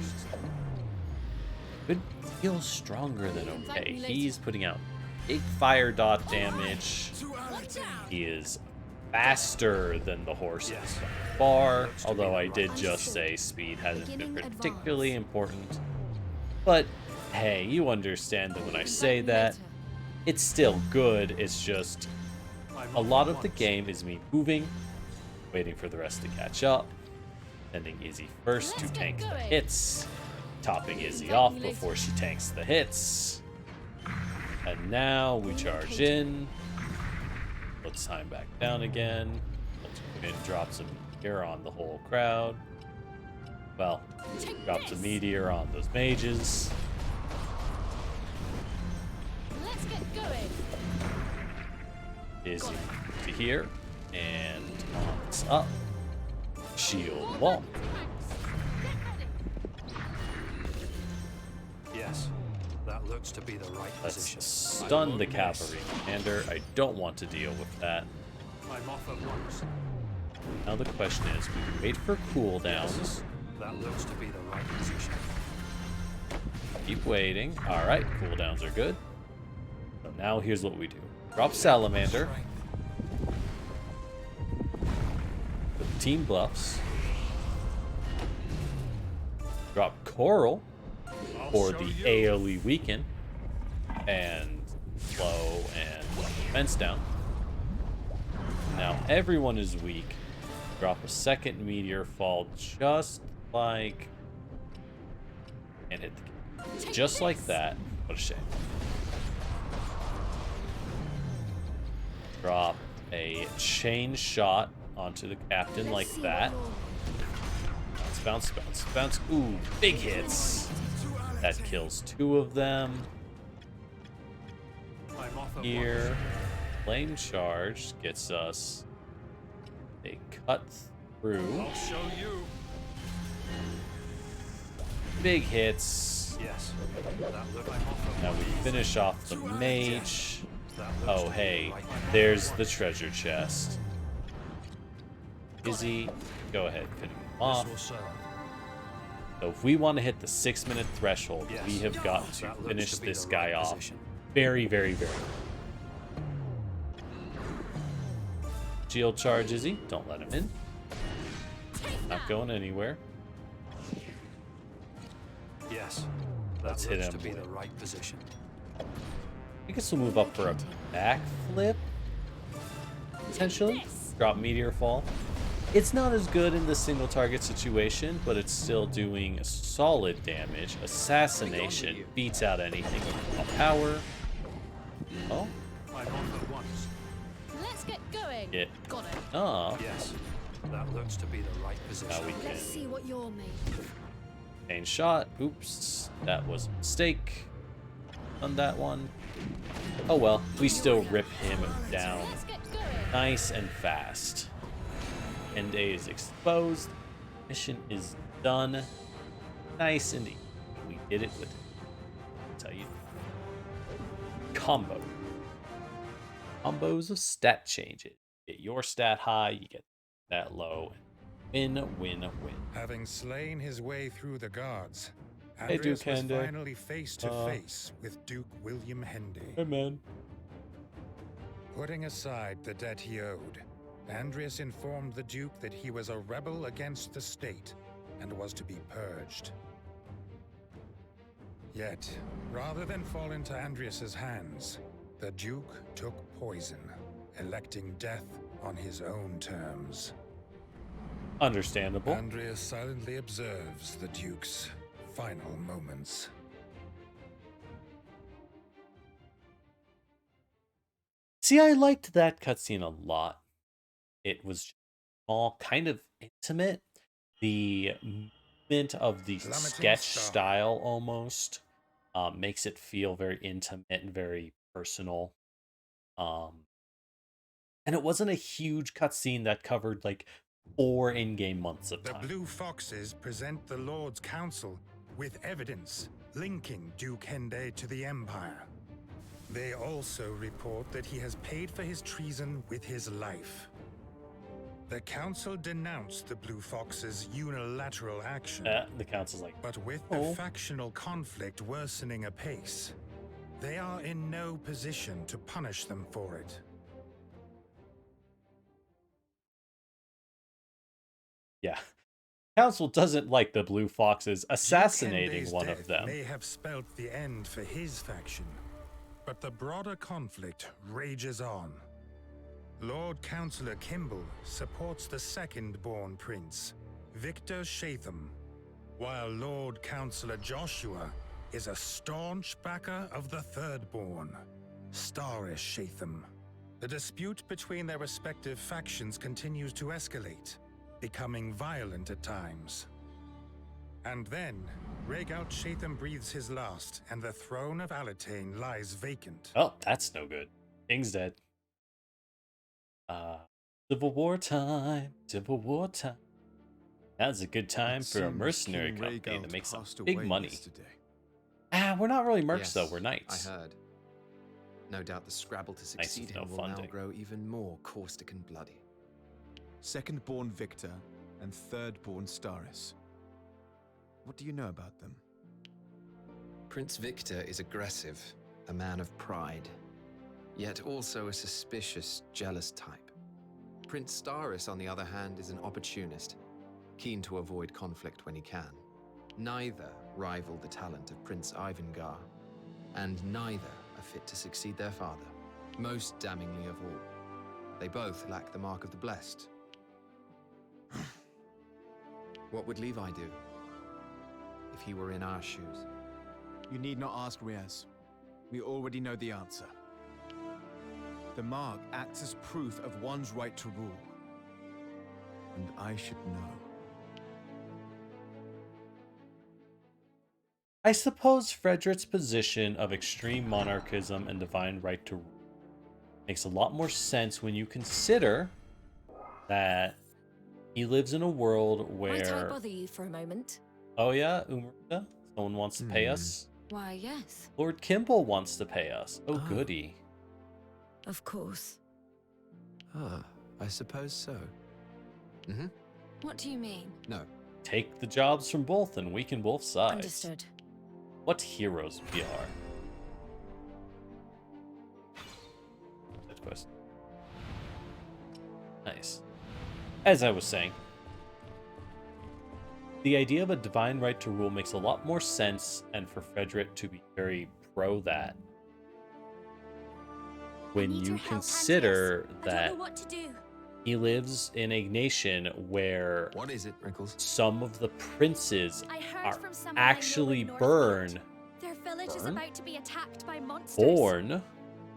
good deal stronger than okay. He's putting out big fire dot damage. He is faster than the horses by far, although I did just say speed hasn't been particularly important. But hey, you understand that when I say that, it's still good. It's just a lot of the game is me moving, waiting for the rest to catch up, sending Izzy first to tank the hits, topping Izzy off before she tanks the hits. And now we charge in. Let's time back down again. Let's go and drop some meteor on the whole crowd. Well, drop some meteor on those mages. Let's get going. Izzy to here. And arms up. Shield wall. Yes, that looks to be the right Let's position. stun the cavalry commander. I don't want to deal with that. I'm off at once. Now the question is, we wait for cooldowns. That looks to be the right position. Keep waiting. Alright, cooldowns are good. So now here's what we do. Drop Salamander. With team buffs. Drop Coral for the AoE weaken. And slow and defense down. Now everyone is weak. Drop a second meteor fall just like... And hit the kill. Just like that. What a shame. Drop a chain shot onto the captain like that. Bounce, bounce, bounce, bounce. Ooh, big hits. That kills 2 of them. I'm off at Here, once. flame charge gets us a cut through. I'll show you. Big hits. Yes, that look I'm off at Now we once. finish off the mage. That looks Oh, to be hey, the right there's the treasure chest. Izzy, go ahead, finish him This off. will serve. So if we want to hit the 6-minute threshold, Yes. we have got to That looks finish to be this the guy right off position. very, very, very. Shield charge, Izzy. Don't let him in. Not going anywhere. Yes, that Let's looks hit to him be with- the right position. I guess we'll move up for a backflip. Potentially. Drop meteor fall. It's not as good in the single target situation, but it's still doing solid damage. Assassination beats out anything with power. Oh, I'm off at once. Let's get going. it. Got it. Oh, Yes, that looks to be the right position. now we can Let's see what you're made of. chain shot. Oops, that was a mistake. On that one. Oh well, we still rip him down Let's get going. nice and fast. Hende is exposed. Mission is done. Nice and easy. We did it with, I'll tell you, combo. Combos of stat changes. Get your stat high, you get that low. Win, win, win. Having slain his way through the guards, Hey, Andreas Duke was Hende. finally face to face with Duke William Hende. Hey man. Putting aside the debt he owed, Andreas informed the Duke that he was a rebel against the state and was to be purged. Yet, rather than fall into Andreas's hands, the Duke took poison, electing death on his own terms. Understandable. Andreas silently observes the Duke's final moments. See, I liked that cutscene a lot. It was all kind of intimate. The movement of the Plummeting sketch star. style almost makes it feel very intimate and very personal. And it wasn't a huge cutscene that covered like 4 in-game months of The time. Blue Foxes present the Lord's Council with evidence linking Duke Hende to the Empire. They also report that he has paid for his treason with his life. The Council denounced the Blue Foxes' unilateral action, The council's like, but with Oh. the factional conflict worsening apace, they are in no position to punish them for it. yeah. Council doesn't like the Blue Foxes assassinating Duke Hende's one of death them. may have spelt the end for his faction, but the broader conflict rages on. Lord Councillor Kimball supports the second-born prince, Victor Shatham, while Lord Councillor Joshua is a staunch backer of the third-born, Starish Shatham. The dispute between their respective factions continues to escalate, becoming violent at times. And then, Rhaegal Shatham breathes his last, and the throne of Alatane lies vacant. Oh, that's no good. King's dead. Civil War time. Civil War time. That's a good time It for a seems mercenary King company Rhaegal that makes some passed big away money. yesterday. Ah, we're not really mercs Yes, though. We're knights. I heard. No doubt the scrabble to succeed no him will now funding. grow even more caustic and bloody. Second-born Victor and third-born Staris. What do you know about them? Prince Victor is aggressive, a man of pride, yet also a suspicious, jealous type. Prince Staris, on the other hand, is an opportunist, keen to avoid conflict when he can. Neither rival the talent of Prince Ivangar, and neither are fit to succeed their father. Most damningly of all, they both lack the mark of the blessed. What would Levi do if he were in our shoes? You need not ask Riaz. We already know the answer. The mark acts as proof of one's right to rule. And I should know. I suppose Frederick's position of extreme monarchism and divine right to rule makes a lot more sense when you consider that he lives in a world where... Might I bother you for a moment? Oh yeah, Umerta? Someone wants to pay us? Why, yes. Lord Kimball wants to pay us. Oh, Ah. goody. Of course. Ah, I suppose so. Mm-hmm. What do you mean? No. Take the jobs from both and weaken both sides. Understood. What heroes we are. That quest. Nice. As I was saying, the idea of a divine right to rule makes a lot more sense, and for Frederick to be very pro that. When need you your help, consider Pantheus. I that don't know what to do. he lives in a nation where What is it, Wrinkles? some of the princes I heard are from someone I know in actually Northfield. Their village is Burn? about to be attacked by monsters. born And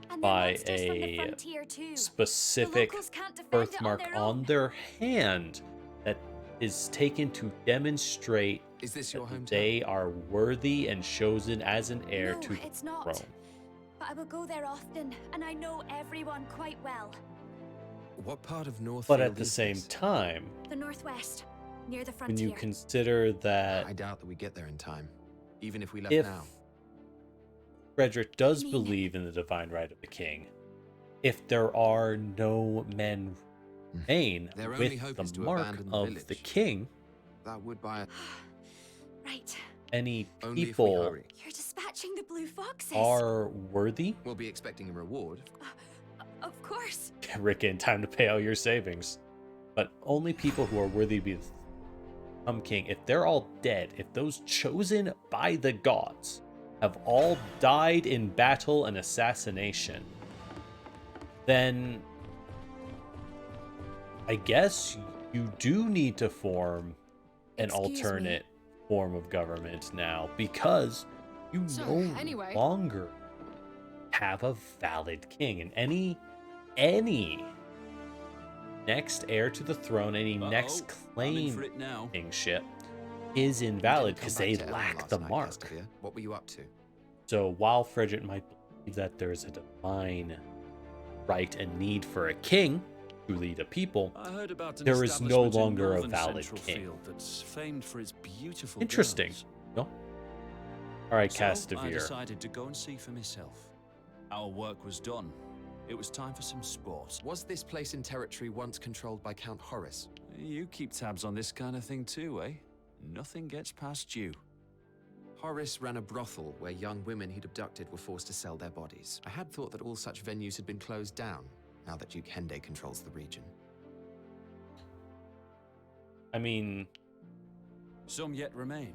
they're by monsters from the a frontier too. The specific locals can't defend it birthmark on on their hand that is taken to demonstrate Is this your that hometown? they are worthy and chosen as an heir No, to the it's not. throne. But I will go there often, and I know everyone quite well. What part of Northfield But at the is same this? time, The northwest, near the when frontier. you consider that I doubt that we get there in time, even if we left if now. Frederick does mean- believe in the divine right of the king, if there are no men remain Their only with hope is the to mark abandon the of the village. king, That would buy a... Right. any Only if we people hurry. You're dispatching the blue foxes. are worthy. We'll be expecting a reward. Of course. Rick, in time to pay all your savings. But only people who are worthy to become king, if they're all dead, if those chosen by the gods have all died in battle and assassination, then I guess you do need to form an Excuse me. alternate form of government now, because you So, no anyway. longer have a valid king, and any next heir to the throne, any next claim for it now. kingship is invalid Come because back they to Ellen lack last the night, mark. Castilia. What were you up to? So while Frederick might believe that there is a divine right and need for a king to lead a people, I heard about an there is no establishment in longer a northern valid Central king. Field that's famed for its beautiful Interesting. girls. No? All right, So I Castamere. decided to go and see for myself. Our work was done. It was time for some sport. Was this place in territory once controlled by Count Horace? You keep tabs on this kind of thing too, eh? Nothing gets past you. Horace ran a brothel where young women he'd abducted were forced to sell their bodies. I had thought that all such venues had been closed down, now that Duke Hende controls the region. I mean, Some yet remain.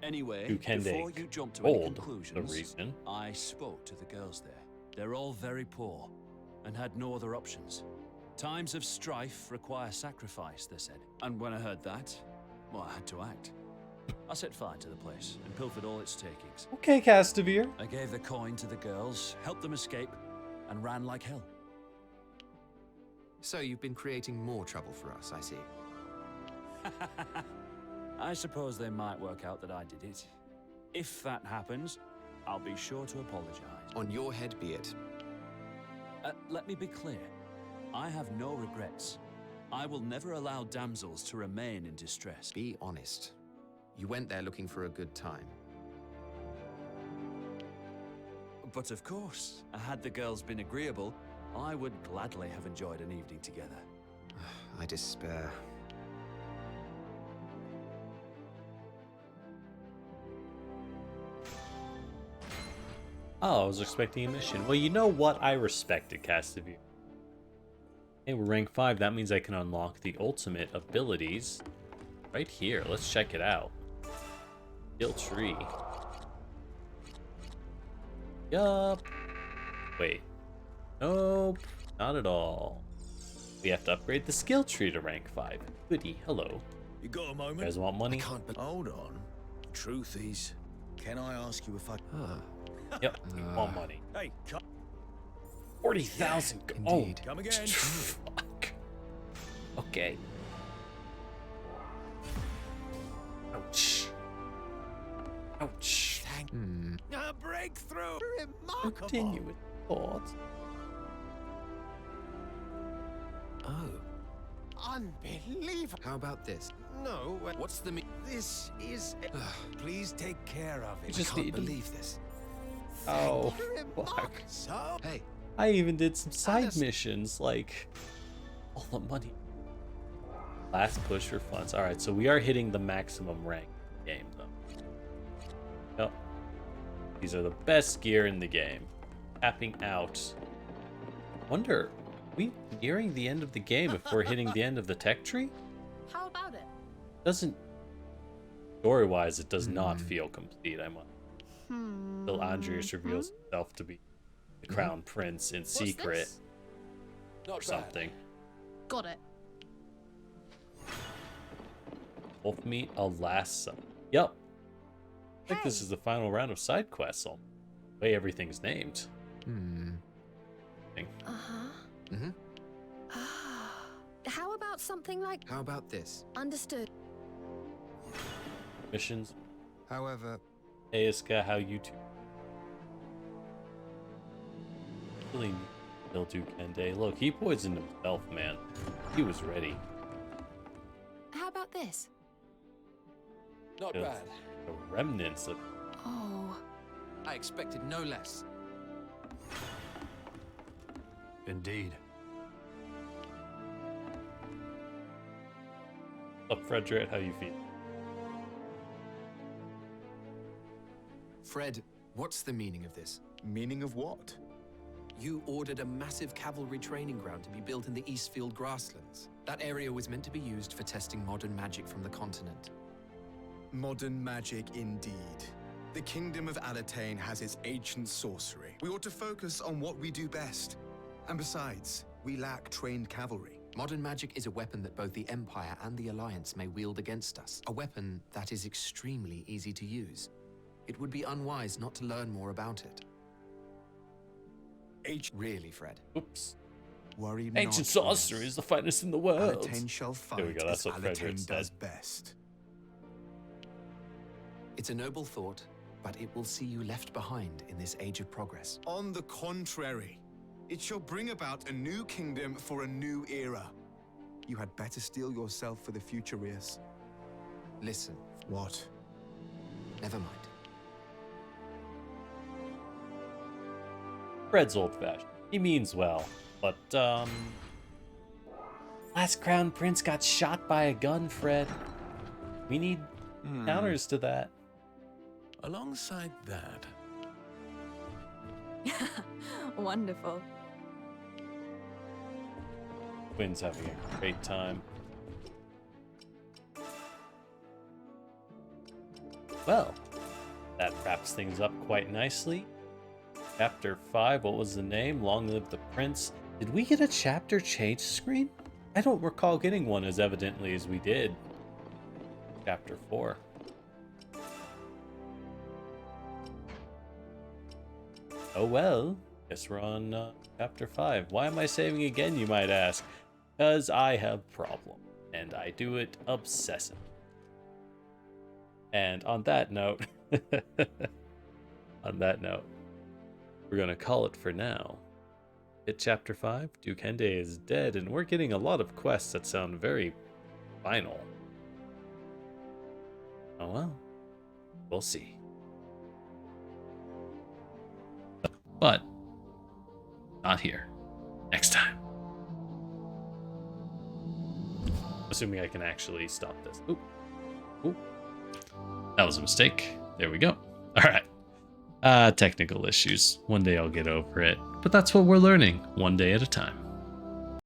Anyway, Duke Hende before you jump to any told the conclusions, reason. I spoke to the girls there. They're all very poor and had no other options. Times of strife require sacrifice, they said. And when I heard that, well, I had to act. I set fire to the place and pilfered all its takings. Okay, Castamere. I gave the coin to the girls, helped them escape, and ran like hell. So you've been creating more trouble for us, I see. I suppose they might work out that I did it. If that happens, I'll be sure to apologize. On your head be it. Let me be clear. I have no regrets. I will never allow damsels to remain in distress. Be honest. You went there looking for a good time. But of course, had the girls been agreeable, I would gladly have enjoyed an evening together. I despair. Oh, I was expecting a mission. Well, you know what? I respected Cast of You. Hey, we're rank 5. That means I can unlock the ultimate abilities right here. Let's check it out. Skill tree. Yup. Wait. Nope. Not at all. We have to upgrade the skill tree to rank 5. Goody. Hello. You got a moment? You guys want money? Hold on. Truth is, can I ask you if I... Yep. Want money. Hey, 40,000. Indeed. come again. Fuck. Okay. Ouch. Ouch. A breakthrough! Remarkable! Continue with thought. Oh. Unbelievable! How about this? No, What's the this is... Please take care of You it. just I can't need to... believe this. Oh, Remark- fuck. So, Hey, I even did some side missions, like all the money. Last push for funds. All right, so we are hitting the maximum rank game, though. Yep. These are the best gear in the game. Tapping out. Wonder, are we nearing the end of the game if we're hitting the end of the tech tree? How about it? Doesn't story-wise, it does not feel complete. I'm Till Andreas reveals himself to be the crown prince in secret this? or something. Got it. Wolf meat, alas. Yep. I think this is the final round of side quests. The way everything's named. Uh-huh. How about something like... how about this? Understood. Missions. However, Hey, Iska, how you two? Really need to kill Duke Hende. Look, he poisoned himself, man. He was ready. How about this? Not bad. The remnants of... Oh, I expected no less. Indeed. Up, Frederick, how you feel? Fred, what's the meaning of this? Meaning of what? You ordered a massive cavalry training ground to be built in the Eastfield grasslands. That area was meant to be used for testing modern magic from the continent. Modern magic indeed. The Kingdom of Alatain has its ancient sorcery. We ought to focus on what we do best. And besides, we lack trained cavalry. Modern magic is a weapon that both the Empire and the Alliance may wield against us. A weapon that is extremely easy to use. It would be unwise not to learn more about it. Really, Fred? Oops. Worry not. Ancient sorcery is the finest in the world. Alatain shall fight There we go, that's as what Frederick Alatain said. does best. It's a noble thought, but it will see you left behind in this age of progress. On the contrary, it shall bring about a new kingdom for a new era. You had better steel yourself for the future, Rias. Listen, What? never mind. Fred's old-fashioned. He means well, but, last crown prince got shot by a gun, Fred. We need counters to that. alongside that, Wonderful. Quinn's having a great time. Well, that wraps things up quite nicely. Chapter 5, what was the name? Long Live the Prince. Did we get a chapter change screen? I don't recall getting one as evidently as we did. Chapter 4. Oh well, guess we're on chapter 5. Why am I saving again, you might ask? Because I have problem, and I do it obsessively. And on that note, we're gonna call it for now. Hit chapter 5. Duke Hende is dead, and we're getting a lot of quests that sound very final. Oh well. We'll see. But not here. Next time. Assuming I can actually stop this. Oop. Oop. That was a mistake. There we go. All right. Technical issues. One day I'll get over it. But that's what we're learning, one day at a time.